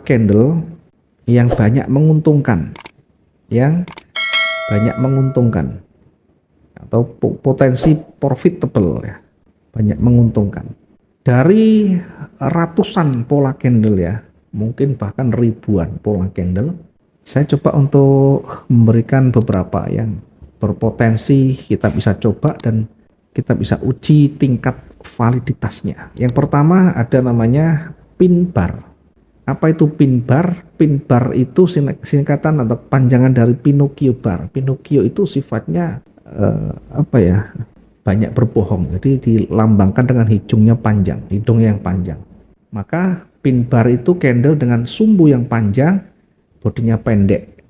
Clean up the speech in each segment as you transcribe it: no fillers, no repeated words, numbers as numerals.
candle yang banyak menguntungkan, atau potensi profitable ya, banyak menguntungkan. Dari ratusan pola candle ya, mungkin bahkan ribuan pola candle, saya coba untuk memberikan beberapa yang berpotensi kita bisa coba dan kita bisa uji tingkat validitasnya. Yang pertama ada namanya pin bar. Apa itu pin bar? Pin bar itu singkatan atau panjangan dari Pinocchio bar. Pinocchio itu sifatnya banyak berbohong, jadi dilambangkan dengan hidung yang panjang. Maka pin bar itu candle dengan sumbu yang panjang, bodinya pendek.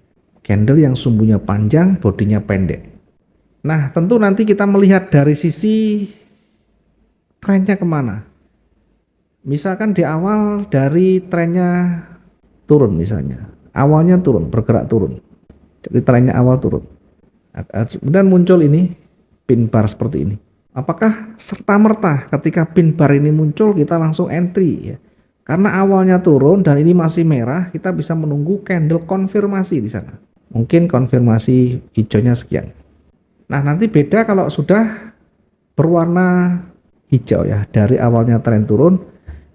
Candle yang sumbunya panjang, bodinya pendek. Nah, tentu nanti kita melihat dari sisi trennya kemana. Misalkan di awal dari trennya turun misalnya. Awalnya turun, bergerak turun. Jadi trennya awal turun. Kemudian muncul ini pin bar seperti ini. Apakah serta-merta ketika pin bar ini muncul kita langsung entry ya? Karena awalnya turun dan ini masih merah, kita bisa menunggu candle konfirmasi di sana. Mungkin konfirmasi hijaunya sekian. Nah, nanti beda kalau sudah berwarna hijau ya. Dari awalnya tren turun,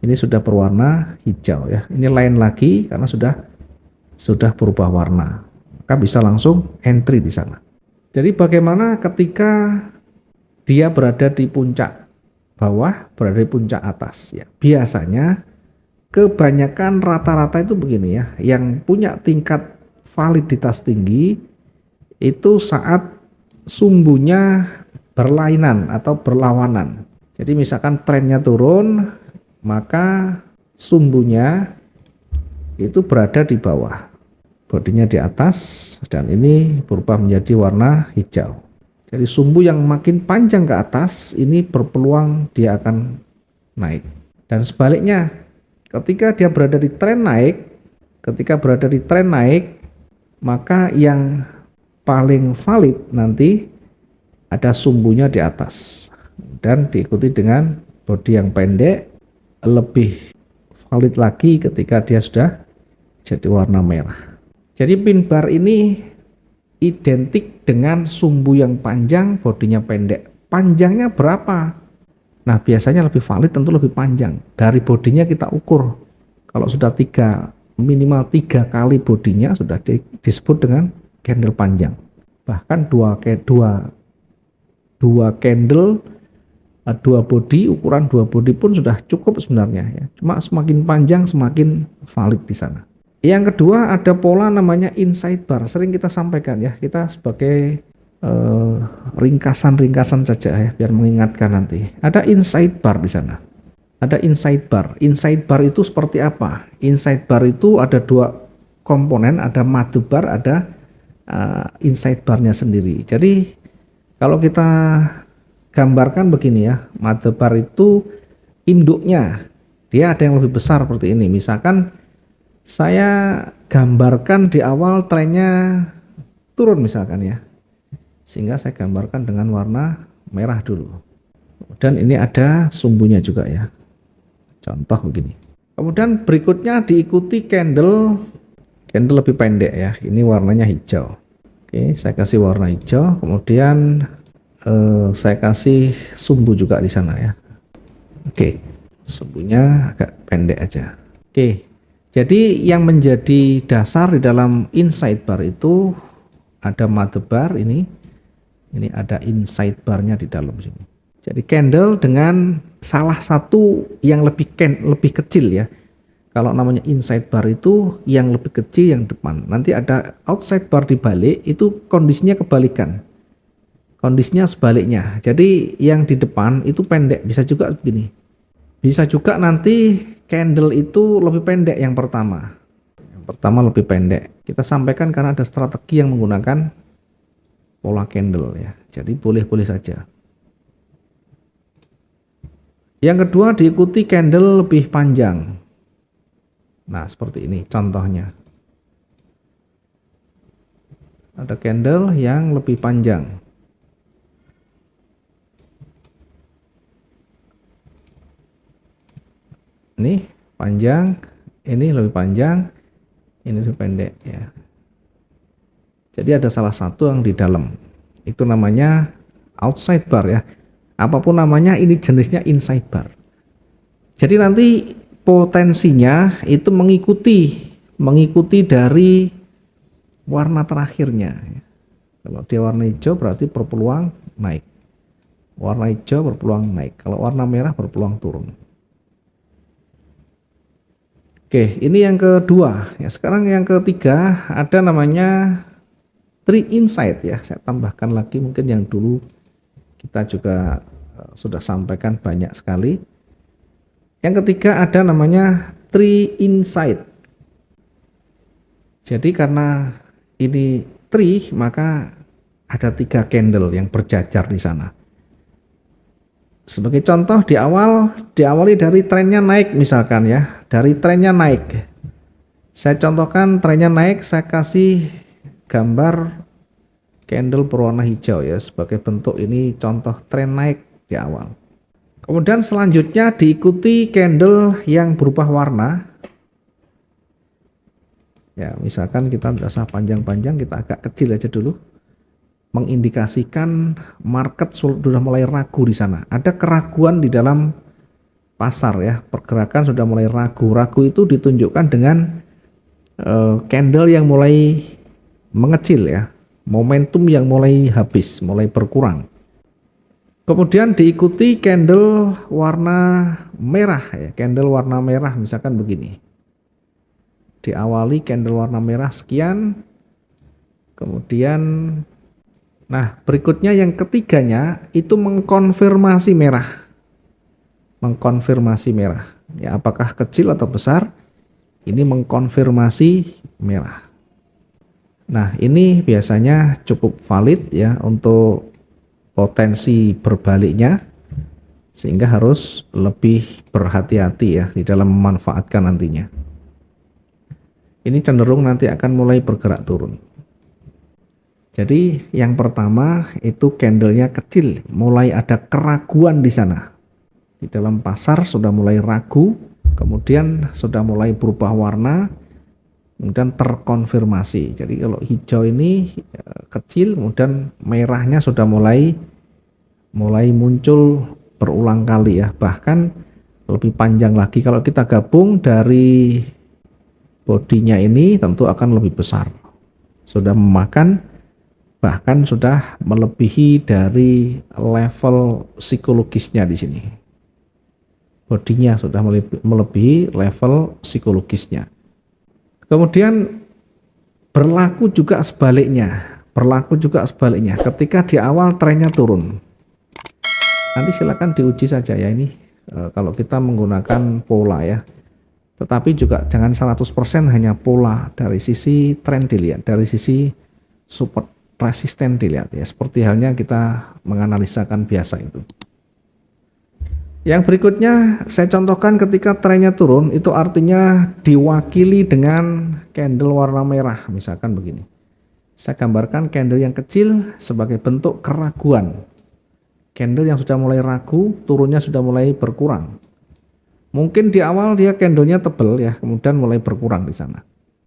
ini sudah berwarna hijau ya. Ini lain lagi karena sudah berubah warna. Maka bisa langsung entry di sana. Jadi bagaimana ketika dia berada di puncak bawah, berada di puncak atas ya. Biasanya kebanyakan rata-rata itu begini ya, yang punya tingkat validitas tinggi itu saat sumbunya berlainan atau berlawanan. Jadi misalkan trennya turun, maka sumbunya itu berada di bawah, bodinya di atas, dan ini berubah menjadi warna hijau. Jadi sumbu yang makin panjang ke atas ini berpeluang dia akan naik. Dan sebaliknya, ketika dia berada di tren naik, maka yang paling valid nanti ada sumbunya di atas dan diikuti dengan bodi yang pendek. Lebih valid lagi ketika dia sudah jadi warna merah. Jadi pin bar ini identik dengan sumbu yang panjang, bodinya pendek. Panjangnya berapa? Nah, biasanya lebih valid tentu lebih panjang. Dari bodinya kita ukur. Kalau sudah minimal 3 kali bodinya sudah disebut dengan candle panjang. Bahkan ukuran dua bodi pun sudah cukup sebenarnya ya. Cuma semakin panjang semakin valid di sana. Yang kedua ada pola namanya inside bar. Sering kita sampaikan ya, kita sebagai ringkasan saja ya, biar mengingatkan nanti. Ada inside bar di sana. Ada inside bar. Inside bar itu seperti apa? Inside bar itu ada 2 komponen, ada mother bar, ada inside barnya sendiri. Jadi kalau kita gambarkan begini ya, mother bar itu induknya, dia ada yang lebih besar seperti ini. Misalkan saya gambarkan di awal trennya turun misalkan ya, sehingga saya gambarkan dengan warna merah dulu. Dan ini ada sumbunya juga ya, contoh begini. Kemudian berikutnya diikuti candle lebih pendek ya, ini warnanya hijau. Oke, saya kasih warna hijau, kemudian saya kasih sumbu juga di sana ya. Oke, sumbunya agak pendek aja. Oke, jadi yang menjadi dasar di dalam inside bar itu ada mother bar ini ada inside barnya di dalam sini. Jadi candle dengan salah satu yang lebih kecil ya. Kalau namanya inside bar itu yang lebih kecil yang depan. Nanti ada outside bar di balik, itu kondisinya kebalikan. Kondisinya sebaliknya. Jadi yang di depan itu pendek, bisa juga begini. Bisa juga nanti candle itu lebih pendek yang pertama. Yang pertama lebih pendek. Kita sampaikan karena ada strategi yang menggunakan pola candle ya. Jadi boleh-boleh saja. Yang kedua diikuti candle lebih panjang. Nah, seperti ini contohnya. Ada candle yang lebih panjang. Ini panjang, Ini lebih panjang, ini lebih pendek ya. Jadi ada salah satu yang di dalam. Itu namanya outside bar ya. Apapun namanya, ini jenisnya inside bar. Jadi nanti potensinya itu mengikuti dari warna terakhirnya. Kalau dia warna hijau berarti berpeluang naik. Warna hijau berpeluang naik. Kalau warna merah berpeluang turun. Oke, ini yang kedua. Ya, sekarang yang ketiga ada namanya tree insight ya. Saya tambahkan lagi, mungkin yang dulu kita juga sudah sampaikan banyak sekali. Yang ketiga ada namanya tree insight. Jadi karena ini tree, maka ada 3 candle yang berjajar di sana. Sebagai contoh, diawali dari trennya naik misalkan ya, dari trennya naik. Saya contohkan trennya naik, saya kasih gambar candle berwarna hijau ya, sebagai bentuk ini contoh tren naik di awal. Kemudian selanjutnya diikuti candle yang berubah warna. Ya, misalkan kita tidak usah panjang-panjang, kita agak kecil aja dulu. Mengindikasikan market sudah mulai ragu di sana. Ada keraguan di dalam pasar ya, pergerakan sudah mulai ragu. Ragu itu ditunjukkan dengan candle yang mulai mengecil ya, momentum yang mulai habis, mulai berkurang. Kemudian diikuti candle warna merah ya, candle warna merah misalkan begini. Diawali candle warna merah sekian, kemudian nah berikutnya yang ketiganya itu mengkonfirmasi merah. Mengkonfirmasi merah. Ya, apakah kecil atau besar? Ini mengkonfirmasi merah. Nah, ini biasanya cukup valid ya untuk potensi berbaliknya, sehingga harus lebih berhati-hati ya di dalam memanfaatkan nantinya. Ini cenderung nanti akan mulai bergerak turun. Jadi yang pertama itu candlenya kecil, mulai ada keraguan di sana. Di dalam pasar sudah mulai ragu, kemudian sudah mulai berubah warna, kemudian terkonfirmasi. Jadi kalau hijau ini kecil, kemudian merahnya sudah mulai muncul berulang kali ya, bahkan lebih panjang lagi. Kalau kita gabung dari bodinya ini tentu akan lebih besar, sudah memakan, bahkan sudah melebihi dari level psikologisnya di sini. Bodinya sudah melebihi level psikologisnya. Kemudian berlaku juga sebaliknya. Ketika di awal trennya turun. Nanti silakan diuji saja ya ini kalau kita menggunakan pola ya. Tetapi juga jangan 100% hanya pola, dari sisi tren dilihat, dari sisi support resisten dilihat ya, seperti halnya kita menganalisakan biasa itu. Yang berikutnya saya contohkan ketika trennya turun, itu artinya diwakili dengan candle warna merah misalkan begini. Saya gambarkan candle yang kecil sebagai bentuk keraguan. Candle yang sudah mulai ragu, turunnya sudah mulai berkurang. Mungkin di awal dia candlenya tebal ya, kemudian mulai berkurang di sana.